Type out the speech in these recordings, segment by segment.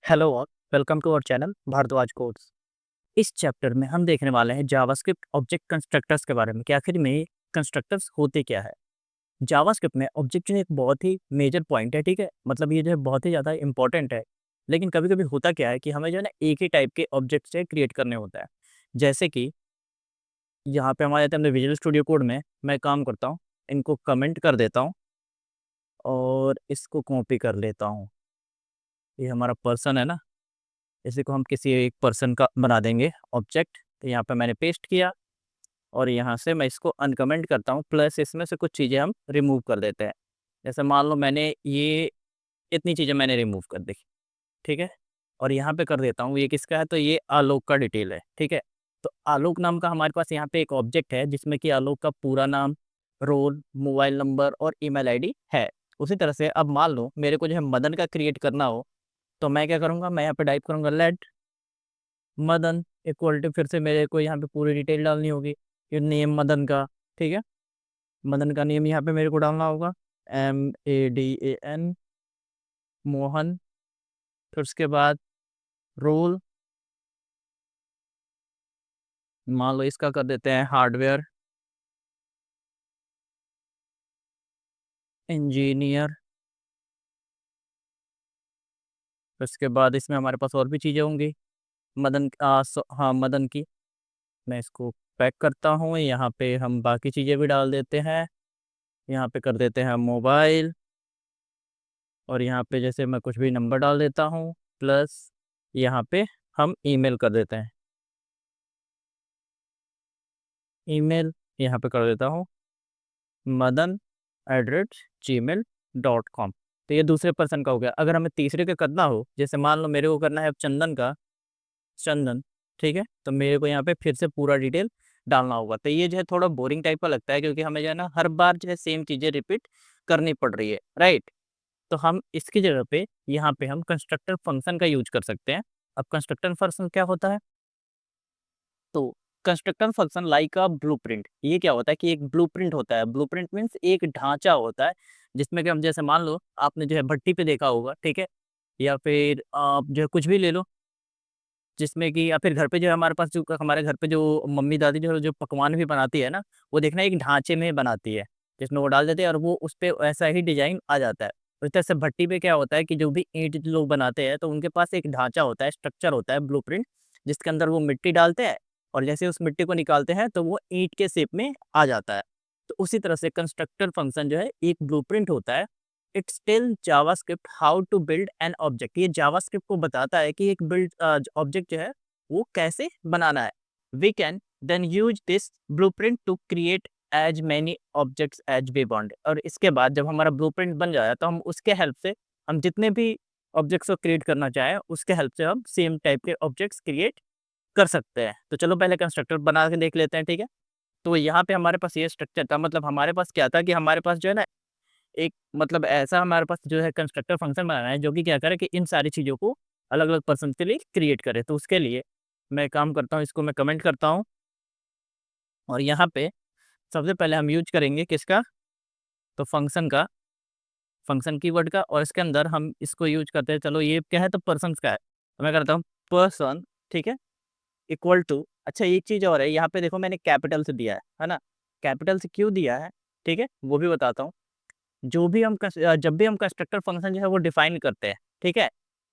Hello और welcome to our channel Bhardwaj codes. इस chapter में हम देखने वाले हैं जावास्क्रिप्ट ऑब्जेक्ट कंस्ट्रक्टर्स के बारे में कि आखिर में कंस्ट्रक्टर्स होते क्या है। जावास्क्रिप्ट में ऑब्जेक्ट जो है एक बहुत ही मेजर पॉइंट है, ठीक है। मतलब ये जो है बहुत ही ज़्यादा इंपॉर्टेंट है। लेकिन कभी कभी होता क्या है कि हमें जो है ना एक ही टाइप के ऑब्जेक्ट से क्रिएट करने होता है। जैसे कि यहाँ पे हमारे अंदर विजुअल स्टूडियो कोड में मैं काम करता हूँ, इनको कमेंट कर देता हूँ और इसको कॉपी कर लेता हूँ। ये हमारा पर्सन है ना, इसी को हम किसी एक पर्सन का बना देंगे ऑब्जेक्ट। तो यहाँ पे मैंने पेस्ट किया और यहाँ से मैं इसको अनकमेंट करता हूँ, प्लस इसमें से कुछ चीज़ें हम रिमूव कर देते हैं। जैसे मान लो मैंने ये इतनी चीज़ें मैंने रिमूव कर दी, ठीक है। और यहाँ पे कर देता हूँ, ये किसका है, तो ये आलोक का डिटेल है, ठीक है। तो आलोक नाम का हमारे पास यहाँ पे एक ऑब्जेक्ट है जिसमें कि आलोक का पूरा नाम, रोल, मोबाइल नंबर और ईमेल आईडी है। उसी तरह से अब मान लो मेरे को जो है मदन का क्रिएट करना हो, तो मैं क्या करूँगा, मैं यहाँ पे टाइप करूँगा लेट मदन इक्वल टू, फिर से मेरे को यहाँ पे पूरी डिटेल डालनी होगी, ये नेम मदन का, ठीक है। मदन का नेम यहाँ पे मेरे को डालना होगा, MADAN मोहन। फिर उसके बाद रोल, मान लो इसका कर देते हैं हार्डवेयर इंजीनियर। फिर उसके बाद इसमें हमारे पास और भी चीज़ें होंगी मदन हाँ मदन की। मैं इसको पैक करता हूँ, यहाँ पे हम बाकी चीज़ें भी डाल देते हैं। यहाँ पे कर देते हैं मोबाइल, और यहाँ पे जैसे मैं कुछ भी नंबर डाल देता हूँ, प्लस यहाँ पे हम ईमेल कर देते हैं, ईमेल यहाँ पे कर देता हूँ madan@gmail.com। तो ये दूसरे पर्सन का हो गया। अगर हमें तीसरे का करना हो, जैसे मान लो मेरे को करना है अब चंदन का, चंदन, ठीक है। तो मेरे को यहाँ पे फिर से पूरा डिटेल डालना होगा। तो ये जो है थोड़ा बोरिंग टाइप का लगता है, क्योंकि हमें जो है ना हर बार जो है सेम चीज़ें रिपीट करनी पड़ रही है, राइट। तो हम इसकी जगह पे यहाँ पे हम कंस्ट्रक्टर फंक्शन का यूज कर सकते हैं। अब कंस्ट्रक्टर फंक्शन क्या होता है, तो कंस्ट्रक्टर फंक्शन लाइक अ ब्लूप्रिंट, ये क्या होता है कि एक ब्लूप्रिंट होता है। ब्लूप्रिंट मीन्स एक ढांचा होता है, जिसमें कि हम जैसे मान लो आपने जो है भट्टी पे देखा होगा, ठीक है। या फिर आप जो है कुछ भी ले लो, जिसमें कि या फिर घर पे जो है हमारे पास जो हमारे घर पे जो मम्मी दादी जो जो पकवान भी बनाती है ना, वो देखना एक ढांचे में बनाती है, जिसमें वो डाल देते हैं और वो उस पे ऐसा ही डिजाइन आ जाता है। उस तरह से भट्टी पे क्या होता है कि जो भी ईंट जो लोग बनाते हैं, तो उनके पास एक ढांचा होता है, स्ट्रक्चर होता है, ब्लूप्रिंट, जिसके अंदर वो मिट्टी डालते हैं और जैसे उस मिट्टी को निकालते हैं तो वो ईंट के शेप में आ जाता है। तो उसी तरह से कंस्ट्रक्टर फंक्शन जो है एक ब्लूप्रिंट होता है। It's tell JavaScript how to build an object, ये जावास्क्रिप्ट को बताता है कि एक बिल्ड ऑब्जेक्ट जो है वो कैसे बनाना है। We can then use this blueprint to create as many objects as we want. और इसके बाद जब हमारा ब्लूप्रिंट बन जाए तो हम उसके हेल्प से हम जितने भी ऑब्जेक्ट्स को क्रिएट करना चाहें, उसके हेल्प से हम सेम टाइप के ऑब्जेक्ट्स क्रिएट कर सकते हैं। तो चलो पहले कंस्ट्रक्टर बना के देख लेते हैं, ठीक है। तो यहाँ पे हमारे पास ये स्ट्रक्चर था, मतलब हमारे पास क्या था कि हमारे पास जो है ना एक मतलब ऐसा हमारे पास जो है कंस्ट्रक्टर फंक्शन बनाना है, जो कि क्या करे कि इन सारी चीज़ों को अलग-अलग पर्सन के लिए क्रिएट करे। तो उसके लिए मैं काम करता हूँ, इसको मैं कमेंट करता हूँ और यहाँ पे सबसे पहले हम यूज़ करेंगे किसका, तो फंक्शन का, फंक्शन कीवर्ड का। और इसके अंदर हम इसको यूज़ करते हैं, चलो ये क्या है, तो पर्सन्स का है। तो मैं करता हूँ पर्सन, ठीक है, इक्वल टू, अच्छा एक चीज़ और है, यहाँ पे देखो मैंने कैपिटल से दिया है ना? कैपिटल से क्यों दिया है, ठीक है, वो भी बताता हूँ। जो भी हम जब भी हम कंस्ट्रक्टर फंक्शन जो है वो डिफाइन करते हैं, ठीक है,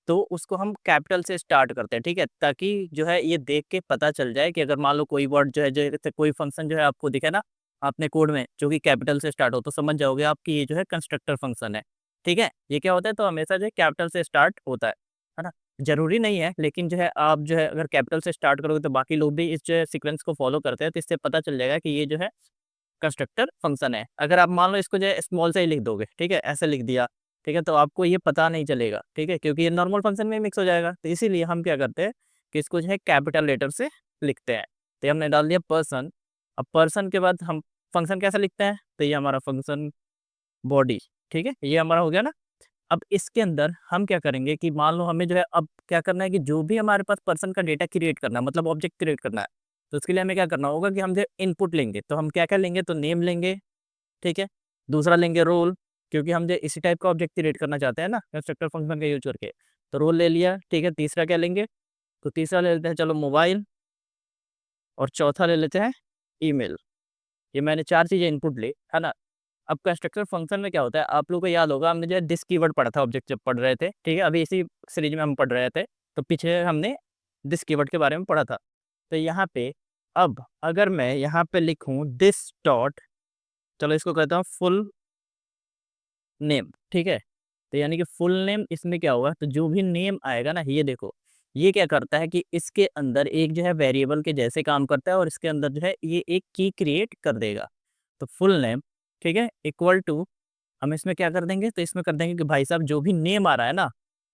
तो उसको हम कैपिटल से स्टार्ट करते हैं, ठीक है, ताकि जो है ये देख के पता चल जाए कि अगर मान लो कोई वर्ड जो है, जो जैसे कोई फंक्शन जो है आपको दिखे ना अपने कोड में जो कि कैपिटल से स्टार्ट हो, तो समझ जाओगे आप कि ये जो है कंस्ट्रक्टर फंक्शन है, ठीक है। ये क्या होता है, तो हमेशा जो है कैपिटल से स्टार्ट होता है ना। जरूरी नहीं है, लेकिन जो है आप जो है अगर कैपिटल से स्टार्ट करोगे तो बाकी लोग भी इस जो है सीक्वेंस को फॉलो करते हैं, तो इससे पता चल जाएगा कि ये जो है कंस्ट्रक्टर फंक्शन है। अगर आप मान लो इसको जो है स्मॉल से ही लिख दोगे, ठीक है, ऐसे लिख दिया, ठीक है, तो आपको ये पता नहीं चलेगा, ठीक है, क्योंकि ये नॉर्मल फंक्शन में मिक्स हो जाएगा। तो इसीलिए हम क्या करते हैं कि इसको जो है कैपिटल लेटर से लिखते हैं। तो ये हमने डाल दिया पर्सन। अब पर्सन के बाद हम फंक्शन कैसे लिखते हैं, तो ये हमारा फंक्शन बॉडी, ठीक है, ये हमारा हो गया ना। अब इसके अंदर हम क्या करेंगे कि मान लो हमें जो है अब क्या करना है कि जो भी हमारे पास पर्सन का डेटा क्रिएट करना है, मतलब ऑब्जेक्ट क्रिएट करना है, तो उसके लिए हमें क्या करना होगा कि हम जो इनपुट लेंगे, तो हम क्या-क्या लेंगे, तो नेम लेंगे, ठीक है। दूसरा लेंगे रोल, क्योंकि हम जो इसी टाइप का ऑब्जेक्ट क्रिएट करना चाहते हैं ना कंस्ट्रक्टर फंक्शन का यूज़ करके। तो रोल ले लिया, ठीक है। तीसरा क्या लेंगे, तो तीसरा ले लेते हैं चलो मोबाइल, और चौथा ले लेते हैं ईमेल। ये मैंने 4 चीज़ें इनपुट ली, है ना। अब कंस्ट्रक्टर फंक्शन में क्या होता है, आप लोगों को याद होगा, हमने जो है दिस कीवर्ड पढ़ा था ऑब्जेक्ट जब पढ़ रहे थे, ठीक है। अभी इसी सीरीज में हम पढ़ रहे थे, तो पीछे हमने दिस कीवर्ड के बारे में पढ़ा था। तो यहाँ पे अब अगर मैं यहाँ पे लिखूँ दिस डॉट, चलो इसको कहता हूँ फुल नेम, ठीक है। तो यानी कि फुल नेम, इसमें क्या होगा, तो जो भी नेम आएगा ना, ये देखो, ये क्या करता है कि इसके अंदर एक जो है वेरिएबल के जैसे काम करता है, और इसके अंदर जो है ये एक की क्रिएट कर देगा। तो फुल नेम, ठीक है, इक्वल टू, हम इसमें क्या कर देंगे, तो इसमें कर देंगे कि भाई साहब जो भी नेम आ रहा है ना,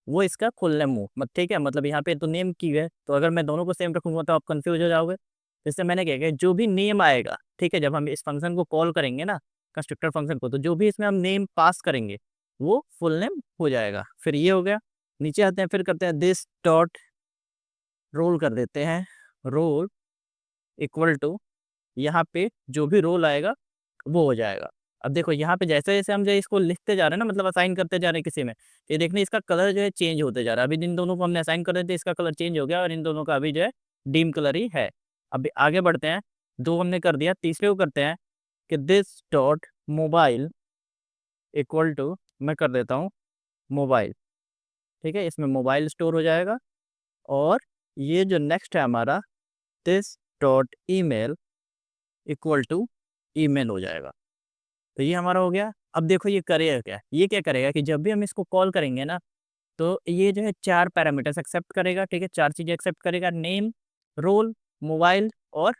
वो इसका फुल नेम हो, मत, ठीक है। मतलब यहाँ पे तो नेम की है, तो अगर मैं दोनों को सेम रखूंगा तो आप कंफ्यूज हो जाओगे। तो इससे मैंने क्या किया, जो भी नेम आएगा, ठीक है, जब हम इस फंक्शन को कॉल करेंगे ना, कंस्ट्रक्टर फंक्शन को, तो जो भी इसमें हम नेम पास करेंगे वो फुल नेम हो जाएगा। फिर ये हो गया, नीचे आते हैं, फिर करते हैं दिस डॉट रोल, कर देते हैं रोल इक्वल टू, यहाँ पे जो भी रोल आएगा वो हो जाएगा। अब देखो यहाँ पे जैसे जैसे हम जो इसको लिखते जा रहे हैं ना, मतलब असाइन करते जा रहे हैं किसी में, ये देखने इसका कलर जो है चेंज होते जा रहा है। अभी इन दोनों को हमने असाइन कर रहे थे, इसका कलर चेंज हो गया, और इन दोनों का अभी जो है डीम कलर ही है। अभी आगे बढ़ते हैं, दो हमने कर दिया, तीसरे को करते हैं कि this dot mobile equal to, मैं कर देता हूँ मोबाइल, ठीक है, इसमें मोबाइल स्टोर हो जाएगा। और ये जो नेक्स्ट है हमारा this dot email equal to email हो जाएगा। तो ये हमारा हो गया। अब देखो ये करेगा क्या, ये क्या करेगा कि जब भी हम इसको कॉल करेंगे ना, तो ये जो है 4 पैरामीटर्स एक्सेप्ट करेगा, ठीक है, 4 चीज़ें एक्सेप्ट करेगा, नेम, रोल, मोबाइल और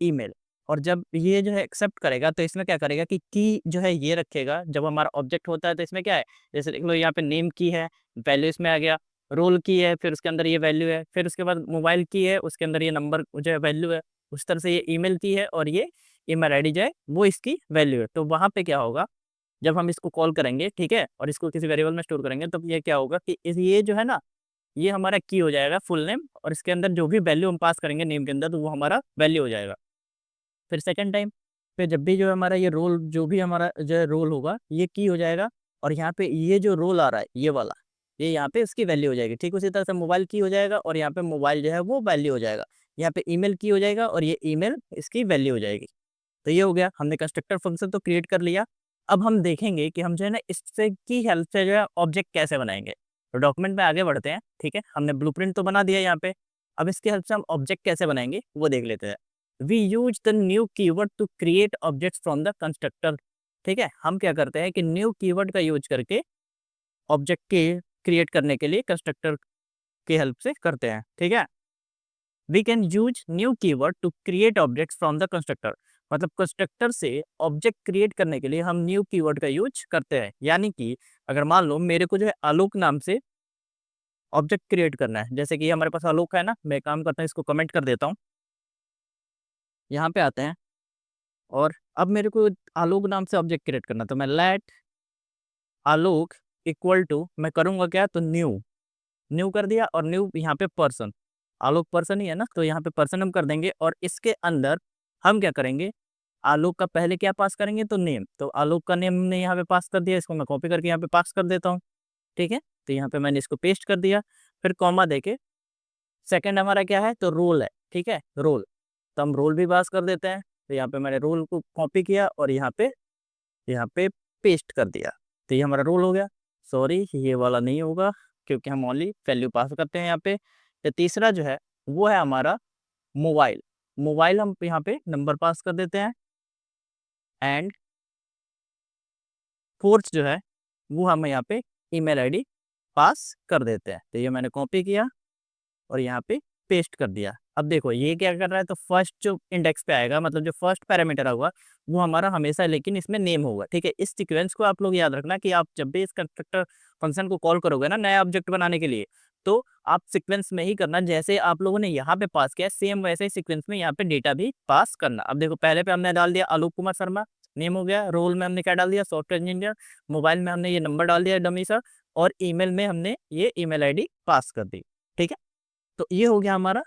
ईमेल। और जब ये जो है एक्सेप्ट करेगा, तो इसमें क्या करेगा कि की जो है ये रखेगा। जब हमारा ऑब्जेक्ट होता है तो इसमें क्या है, जैसे देख लो यहाँ पे नेम की है, वैल्यू इसमें आ गया, रोल की है, फिर उसके अंदर ये वैल्यू है, फिर उसके बाद मोबाइल की है, उसके अंदर ये नंबर जो है वैल्यू है, उस तरह से ये ईमेल की है, और ये ईमेल आईडी जो है वो इसकी वैल्यू है। तो वहाँ पे क्या होगा, जब हम इसको कॉल करेंगे, ठीक है, और इसको किसी वेरिएबल में स्टोर करेंगे, तो ये क्या होगा कि ये जो है ना, ये हमारा की हो जाएगा फुल नेम, और इसके अंदर जो भी वैल्यू हम पास करेंगे नेम के अंदर, तो वो हमारा वैल्यू हो जाएगा। फिर सेकंड टाइम पे जब भी जो है हमारा ये रोल, जो भी हमारा जो है रोल होगा, ये की हो जाएगा, और यहाँ पे ये जो रोल आ रहा है ये वाला, ये यहाँ पे इसकी वैल्यू हो जाएगी। ठीक उसी तरह से मोबाइल की हो जाएगा, और यहाँ पे मोबाइल जो है वो वैल्यू हो जाएगा। यहाँ पे ईमेल की हो जाएगा, और ये ईमेल इसकी वैल्यू हो जाएगी। तो ये हो गया, हमने कंस्ट्रक्टर फंक्शन तो क्रिएट कर लिया। अब हम देखेंगे कि हम जो है ना इससे की हेल्प से जो है ऑब्जेक्ट कैसे बनाएंगे। तो डॉक्यूमेंट में आगे बढ़ते हैं, ठीक है, हमने ब्लूप्रिंट तो बना दिया यहाँ पे। अब इसकी हेल्प से हम ऑब्जेक्ट कैसे बनाएंगे वो देख लेते हैं। We use the new keyword to create objects from the constructor. ठीक है, हम क्या करते हैं कि न्यू कीवर्ड का यूज करके ऑब्जेक्ट के क्रिएट करने के लिए कंस्ट्रक्टर की हेल्प से करते हैं। ठीक है, we can use new keyword to create objects from the constructor. मतलब कंस्ट्रक्टर से ऑब्जेक्ट क्रिएट करने के लिए हम न्यू कीवर्ड का यूज करते हैं। यानी कि अगर मान लो मेरे को जो है आलोक नाम से ऑब्जेक्ट क्रिएट करना है, जैसे कि हमारे पास आलोक है ना, मैं काम करता हूँ, इसको कमेंट कर देता हूँ, यहाँ पे आते हैं, और अब मेरे को आलोक नाम से ऑब्जेक्ट क्रिएट करना, तो मैं लेट आलोक इक्वल टू, मैं करूँगा क्या, तो न्यू, न्यू कर दिया, और न्यू यहाँ पे पर्सन, आलोक पर्सन ही है ना, तो यहाँ पे पर्सन हम कर देंगे, और इसके अंदर हम क्या करेंगे, आलोक का पहले क्या पास करेंगे, तो नेम। तो आलोक का नेम हमने यहाँ पे पास कर दिया, इसको मैं कॉपी करके यहाँ पे पास कर देता हूँ। ठीक है, तो यहाँ पे मैंने इसको पेस्ट कर दिया। फिर कॉमा देके सेकंड हमारा क्या है, तो रोल है। ठीक है, रोल, तो हम रोल भी पास कर देते हैं। तो यहाँ पे मैंने रोल को कॉपी किया, और यहाँ पे पेस्ट कर दिया, तो ये हमारा रोल हो गया। सॉरी, ये वाला नहीं होगा, क्योंकि हम ओनली वैल्यू पास करते हैं यहाँ पे। तो तीसरा जो है वो है हमारा मोबाइल। मोबाइल हम यहाँ पे नंबर पास कर देते हैं, एंड फोर्थ जो है वो हम यहाँ पे ईमेल आईडी पास कर देते हैं। तो ये मैंने कॉपी किया और यहाँ पे पेस्ट कर दिया। अब देखो ये क्या कर रहा है, तो फर्स्ट जो इंडेक्स पे आएगा, मतलब जो फर्स्ट पैरामीटर होगा वो हमारा हमेशा, लेकिन इसमें नेम होगा। ठीक है, इस सीक्वेंस को आप लोग याद रखना कि आप जब भी इस कंस्ट्रक्टर फंक्शन को कॉल करोगे ना नया ऑब्जेक्ट बनाने के लिए, तो आप सीक्वेंस में ही करना, जैसे आप लोगों ने यहाँ पे पास किया सेम वैसे ही सीक्वेंस में यहाँ पे डेटा भी पास करना। अब देखो पहले पे हमने डाल दिया आलोक कुमार शर्मा, नेम हो गया। रोल में हमने क्या डाल दिया, सॉफ्टवेयर इंजीनियर। मोबाइल में हमने ये नंबर डाल दिया डमी सा, और ईमेल में हमने ये ईमेल आईडी पास कर दी। ठीक है, तो ये हो गया हमारा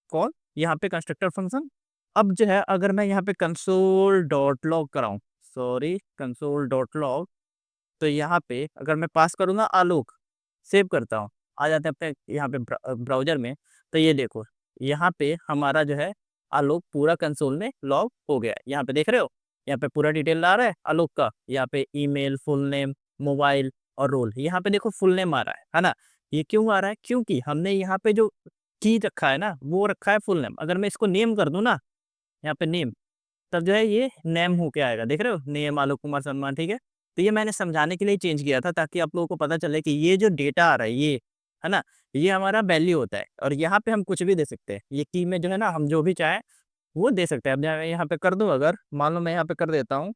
कॉल यहाँ पे कंस्ट्रक्टर फंक्शन। अब जो है अगर मैं यहाँ पे कंसोल डॉट लॉग कराऊँ, सॉरी कंसोल डॉट लॉग, तो यहाँ पे अगर मैं पास करूँगा आलोक, सेव करता हूँ, आ जाते हैं अपने यहाँ पे ब्राउज़र में, तो ये देखो, यहाँ पे हमारा जो है आलोक पूरा कंसोल में लॉग हो गया है। यहाँ पे देख रहे हो? यहाँ पे पूरा डिटेल आ रहा है आलोक का, यहाँ पे ईमेल, फुल नेम, मोबाइल और रोल। यहाँ पे देखो फुल नेम आ रहा है ना? ये क्यों आ रहा है? क्योंकि हमने यहाँ पे जो की रखा है ना, वो रखा है फुल नेम। अगर मैं इसको नेम कर दूँ ना, यहाँ पे नेम, तब जो है ये नेम होके आएगा, देख रहे हो? नेम आलोक कुमार शर्मा, ठीक है? तो ये मैंने समझाने के लिए चेंज किया था, ताकि आप लोगों को पता चले कि ये जो डेटा आ रहा है ये, है ना? ये हमारा वैल्यू होता है और यहाँ पे हम कुछ भी दे सकते हैं। ये की में जो है ना, हम जो भी चाहें वो दे सकते हैं। अब मैं यहाँ पे कर दूँ, अगर मान लो मैं यहाँ पे कर देता हूँ,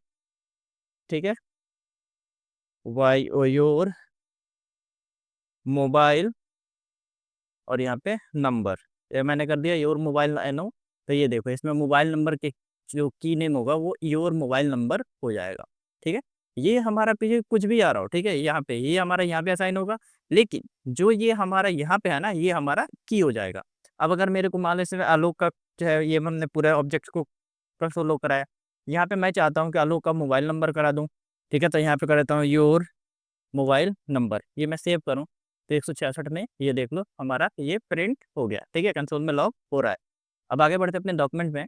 ठीक है? योर मोबाइल और यहाँ पे नंबर, ये मैंने कर दिया योर मोबाइल एनो। तो ये देखो, इसमें मोबाइल नंबर के जो की नेम होगा वो योर मोबाइल नंबर हो जाएगा, ठीक है? ये हमारा पीछे कुछ भी आ रहा हो, ठीक है? यहाँ पे ये हमारा यहाँ पे असाइन होगा, लेकिन जो ये हमारा यहाँ पे है ना, ये हमारा की हो जाएगा। अब अगर मेरे को मान लो इसमें आलोक का जो है, ये हमने पूरे ऑब्जेक्ट को फॉलो कराया, यहाँ पे मैं चाहता हूँ कि आलोक का मोबाइल नंबर करा दूँ, ठीक है? तो यहाँ पे कर देता हूँ योर मोबाइल नंबर, ये मैं सेव करूँ, तो 166 में ये देख लो हमारा ये प्रिंट हो गया, ठीक है? कंसोल में लॉग हो रहा है। अब आगे बढ़ते हैं अपने डॉक्यूमेंट में।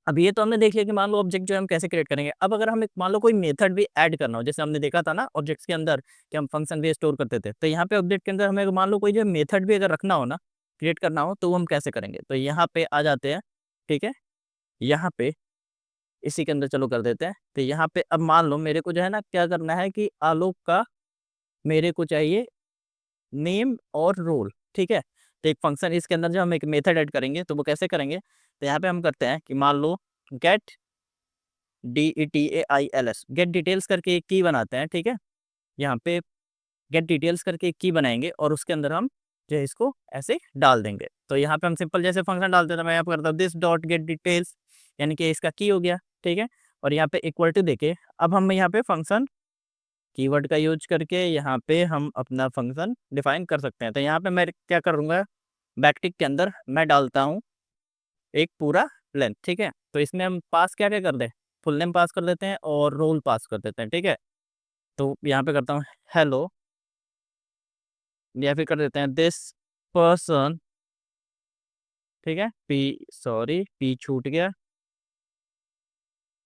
अब ये तो हमने देख लिया कि मान लो ऑब्जेक्ट जो है हम कैसे क्रिएट करेंगे। अब अगर हमें मान लो कोई मेथड भी ऐड करना हो, जैसे हमने देखा था ना ऑब्जेक्ट्स के अंदर कि हम फंक्शन भी स्टोर करते थे, तो यहाँ पे ऑब्जेक्ट के अंदर हमें मान लो कोई जो मेथड भी अगर रखना हो ना, क्रिएट करना हो, तो वो हम कैसे करेंगे? तो यहाँ पे आ जाते हैं, ठीक है? यहाँ पे इसी के अंदर चलो कर देते हैं। तो यहाँ पे अब मान लो मेरे को जो है ना क्या करना है कि आलोक का मेरे को चाहिए नेम और रोल, ठीक है? तो एक फंक्शन इसके अंदर जो हम एक मेथड ऐड करेंगे, तो वो कैसे करेंगे? तो यहाँ पे हम करते हैं कि मान लो गेट DETAILS गेट डिटेल्स करके एक की बनाते हैं, ठीक है? यहाँ पे गेट डिटेल्स करके एक की बनाएंगे और उसके अंदर हम जो है इसको ऐसे डाल देंगे। तो यहाँ पे हम सिंपल जैसे फंक्शन डालते थे, मैं यहाँ पे करता हूँ दिस डॉट गेट डिटेल्स, यानी कि इसका की हो गया, ठीक है? और यहाँ पे इक्वल टू देके अब हम यहाँ पे फंक्शन कीवर्ड का यूज करके यहाँ पे हम अपना फंक्शन डिफाइन कर सकते हैं। तो यहाँ पे मैं क्या करूँगा, बैकटिक के अंदर मैं डालता हूँ एक पूरा लेंथ, ठीक है? तो इसमें हम पास क्या क्या कर दें, फुल नेम पास कर देते हैं और रोल पास कर देते हैं, ठीक है? तो यहाँ पे करता हूँ हेलो, या फिर कर देते हैं दिस पर्सन, ठीक है? पी छूट गया,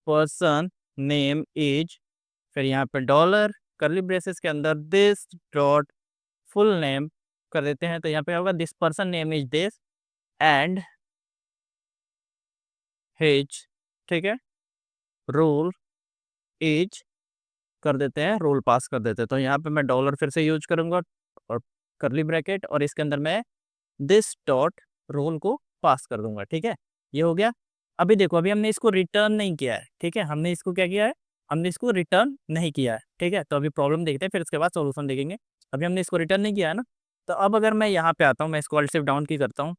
पर्सन नेम इज, फिर यहाँ पे डॉलर कर्ली ब्रेसेस के अंदर दिस डॉट फुल नेम कर देते हैं। तो यहाँ पे होगा this person name is this and his, ठीक है? रोल इज कर देते हैं, रोल पास कर देते हैं। तो यहाँ पे मैं डॉलर फिर से यूज करूंगा और कर्ली ब्रैकेट, और इसके अंदर मैं दिस डॉट रोल को पास कर दूंगा, ठीक है? ये हो गया। अभी देखो, अभी हमने इसको रिटर्न नहीं किया है, ठीक है? हमने इसको क्या किया है, हमने इसको रिटर्न नहीं किया है, ठीक है? तो अभी प्रॉब्लम देखते हैं, फिर उसके बाद सोल्यूशन देखेंगे। अभी हमने इसको रिटर्न नहीं किया है ना, तो अब अगर मैं यहाँ पे आता हूँ, मैं इसको अल्ट शिफ्ट डाउन की करता हूँ,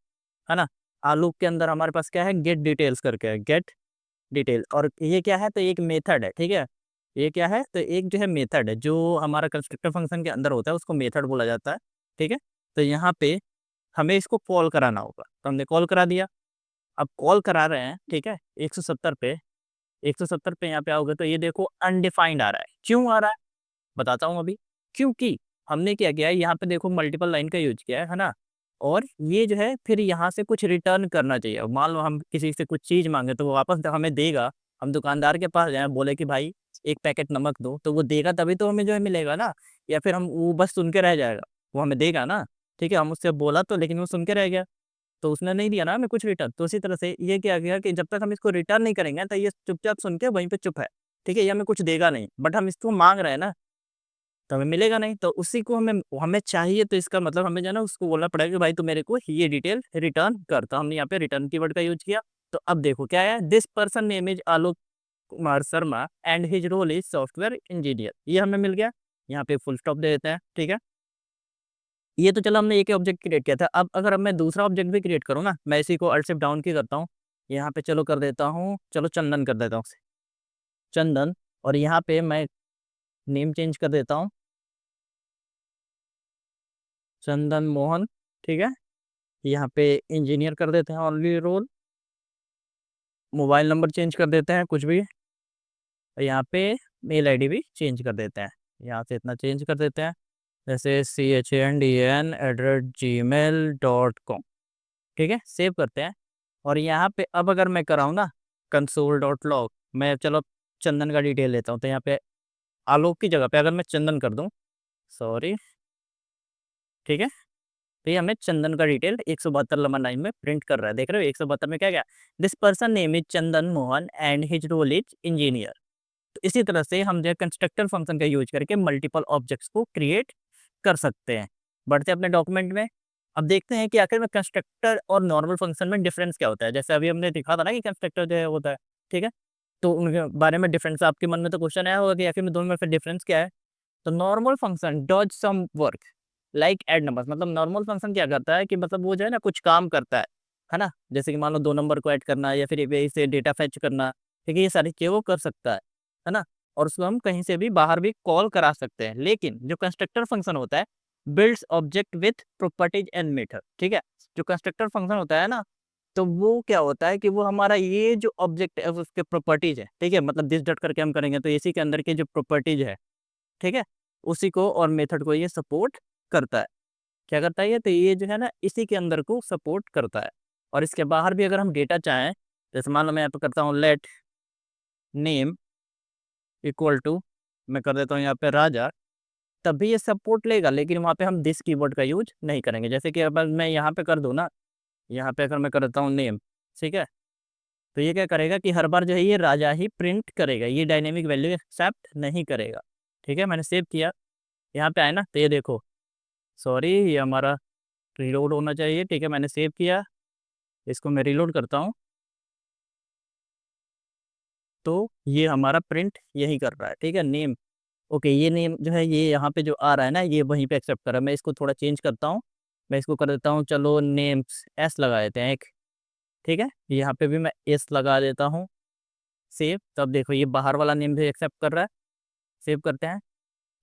है ना? आलू के अंदर हमारे पास क्या है, गेट डिटेल्स करके है, गेट डिटेल, और ये क्या है, तो एक मेथड है, ठीक है? ये क्या है, तो एक जो है मेथड है, जो हमारा कंस्ट्रक्टर फंक्शन के अंदर होता है, उसको मेथड बोला जाता है, ठीक है? तो यहाँ पे हमें इसको कॉल कराना होगा, तो हमने कॉल करा दिया। अब कॉल करा रहे हैं, ठीक है? 170 पे, 170 पे यहाँ पे आओगे तो ये देखो अनडिफाइंड आ रहा है। क्यों आ रहा है? बताता हूँ अभी। क्योंकि हमने क्या किया है, यहाँ पे देखो मल्टीपल लाइन का यूज़ किया है ना? और ये जो है फिर यहाँ से कुछ रिटर्न करना चाहिए। अब मान लो हम किसी से कुछ चीज़ माँगे तो वो वापस हमें देगा। हम दुकानदार के पास जाएँ, बोले कि भाई 1 पैकेट नमक दो, तो वो देगा तभी तो हमें जो है मिलेगा ना, या फिर हम वो बस सुन के रह जाएगा। वो हमें देगा ना, ठीक है? हम उससे बोला तो, लेकिन वो सुन के रह गया, तो उसने नहीं दिया ना हमें कुछ रिटर्न। तो उसी तरह से ये क्या किया कि जब तक हम इसको रिटर्न नहीं करेंगे, तो ये चुपचाप सुन के वहीं पे चुप है, ठीक है? ये हमें कुछ देगा नहीं, बट हम इसको माँग रहे हैं ना, तो हमें मिलेगा नहीं। तो उसी को हमें हमें चाहिए, तो इसका मतलब हमें जो है ना उसको बोलना पड़ेगा कि भाई तू मेरे को ये डिटेल रिटर्न कर। तो हमने यहाँ पे रिटर्न कीवर्ड का यूज़ किया। तो अब देखो क्या है, this person name is Alok Kumar Sharma and his role is software engineer, ये हमें मिल गया। यहाँ पे फुल स्टॉप दे देते हैं, ठीक है? ये तो चलो हमने एक ही ऑब्जेक्ट क्रिएट किया था। अब मैं दूसरा ऑब्जेक्ट भी क्रिएट करूँ ना, मैं इसी को अल्ट शिफ्ट डाउन की करता हूँ। यहाँ पे चलो कर देता हूँ, चलो चंदन कर देता हूँ, चंदन, और यहाँ पे मैं नेम चेंज कर देता हूँ, चंदन मोहन, ठीक है? यहाँ पे इंजीनियर कर देते हैं only role, mobile number change कर देते हैं कुछ भी, और यहाँ पे मेल आईडी भी चेंज कर देते हैं। यहाँ से इतना चेंज कर देते हैं, जैसे CHANDN@gmail.com। ठीक है, सेव करते हैं। और यहाँ पे अब अगर मैं कराऊँ ना console.log, मैं चलो चंदन का डिटेल लेता हूँ, तो यहाँ पे आलोक की जगह पे अगर मैं चंदन कर दूँ, सॉरी, ठीक है, तो ये हमें चंदन का डिटेल 172 नंबर लाइन में प्रिंट कर रहा है। देख रहे हो 172 में क्या क्या, this person name is Chandan Mohan and his role is engineer. तो इसी तरह से हम जो है कंस्ट्रक्टर फंक्शन का यूज करके मल्टीपल ऑब्जेक्ट्स को क्रिएट कर सकते हैं। बढ़ते हैं अपने डॉक्यूमेंट में। अब देखते हैं कि आखिर में कंस्ट्रक्टर और नॉर्मल फंक्शन में डिफरेंस क्या होता है। जैसे अभी हमने दिखा था ना कि कंस्ट्रक्टर जो है होता है, ठीक है, तो उनके बारे में डिफरेंस आपके मन में तो क्वेश्चन आया होगा कि आखिर में दोनों में फिर डिफरेंस क्या है। तो normal function does some work like add numbers, मतलब नॉर्मल फंक्शन क्या करता है कि मतलब वो जो है ना कुछ काम करता है ना, जैसे कि मान लो 2 नंबर को ऐड करना या फिर यही से डेटा फेच करना, ठीक है, ये सारी चीज़ें वो कर सकता है ना, और उसको हम कहीं से भी बाहर भी कॉल करा सकते हैं। लेकिन जो कंस्ट्रक्टर फंक्शन होता है builds object with properties and method, ठीक है, जो कंस्ट्रक्टर फंक्शन होता है ना, तो वो क्या होता है कि वो हमारा ये जो ऑब्जेक्ट है उसके प्रॉपर्टीज है, ठीक है, मतलब दिस डॉट करके हम करेंगे तो इसी के अंदर के जो प्रॉपर्टीज है, ठीक है, उसी को और मेथड को ये सपोर्ट करता है। क्या करता है ये, तो ये जो है ना इसी के अंदर को सपोर्ट करता है। और इसके बाहर भी अगर हम डेटा चाहें, जैसे मान लो मैं यहाँ पे करता हूँ लेट नेम इक्वल टू, मैं कर देता हूँ यहाँ पे राजा, तब भी ये सपोर्ट लेगा, लेकिन वहाँ पे हम दिस कीवर्ड का यूज नहीं करेंगे। जैसे कि अब मैं यहाँ पे कर दूँ ना, यहाँ पे अगर मैं कर देता हूँ नेम, ठीक है, तो ये क्या करेगा कि हर बार जो है ये राजा ही प्रिंट करेगा, ये डायनेमिक वैल्यू एक्सेप्ट नहीं करेगा। ठीक है, मैंने सेव किया, यहाँ पे आए ना, तो ये देखो, सॉरी, ये हमारा रीलोड होना चाहिए। ठीक है, मैंने सेव किया, इसको मैं रीलोड करता हूँ, तो ये हमारा प्रिंट यही कर रहा है। ठीक है, नेम, ओके, ये नेम जो है ये यहाँ पे जो आ रहा है ना, ये वहीं पे एक्सेप्ट कर रहा है। मैं इसको थोड़ा चेंज करता हूँ, मैं इसको कर देता हूँ, चलो नेम्स एस लगा देते हैं एक, ठीक है, यहाँ पे भी मैं एस लगा देता हूँ, सेव। तो अब देखो ये बाहर वाला नेम भी एक्सेप्ट कर रहा है। सेव करते हैं,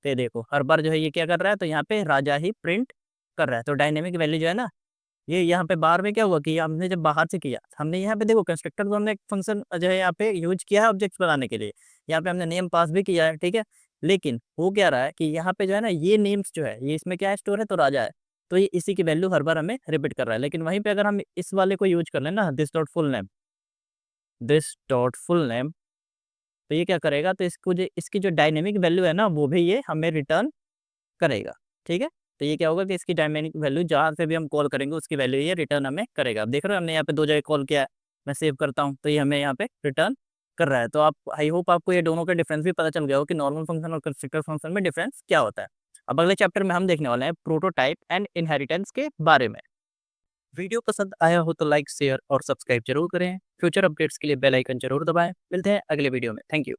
तो ये देखो हर बार जो है ये क्या कर रहा है, तो यहाँ पे राजा ही प्रिंट कर रहा है। तो डायनेमिक वैल्यू जो है ना, ये यहाँ पे बाहर में क्या हुआ कि हमने जब बाहर से किया, हमने यहाँ पे देखो कंस्ट्रक्टर को हमने एक फंक्शन जो है यहाँ पे यूज किया है ऑब्जेक्ट बनाने के लिए, यहाँ पे हमने नेम पास भी किया है, ठीक है, लेकिन हो क्या रहा है कि यहाँ पे जो है ना ये नेम्स जो है ये इसमें क्या है, स्टोर है, तो राजा है, तो ये इसी की वैल्यू हर बार हमें रिपीट कर रहा है। लेकिन वहीं पे अगर हम इस वाले को यूज कर लें ना, this dot full name, this dot full name, तो ये क्या करेगा, तो इसको जो इसकी जो डायनेमिक वैल्यू है ना वो भी ये हमें रिटर्न करेगा। ठीक है, तो ये क्या होगा कि इसकी डायनामिक वैल्यू जहाँ से भी हम कॉल करेंगे उसकी वैल्यू ये रिटर्न हमें करेगा। अब देख रहे हो हमने यहाँ पे 2 जगह कॉल किया है, मैं सेव करता हूँ तो ये हमें यहाँ पे रिटर्न कर रहा है। तो आप, आई होप आपको ये दोनों का डिफरेंस भी पता चल गया हो कि नॉर्मल फंक्शन और कंस्ट्रक्टर फंक्शन में डिफरेंस क्या होता है। अब अगले चैप्टर में हम देखने वाले हैं प्रोटोटाइप एंड इनहेरिटेंस के बारे में। वीडियो पसंद आया हो तो लाइक, शेयर और सब्सक्राइब जरूर करें। फ्यूचर अपडेट्स के लिए बेल आइकन जरूर दबाएं। मिलते हैं अगले वीडियो में। Thank you.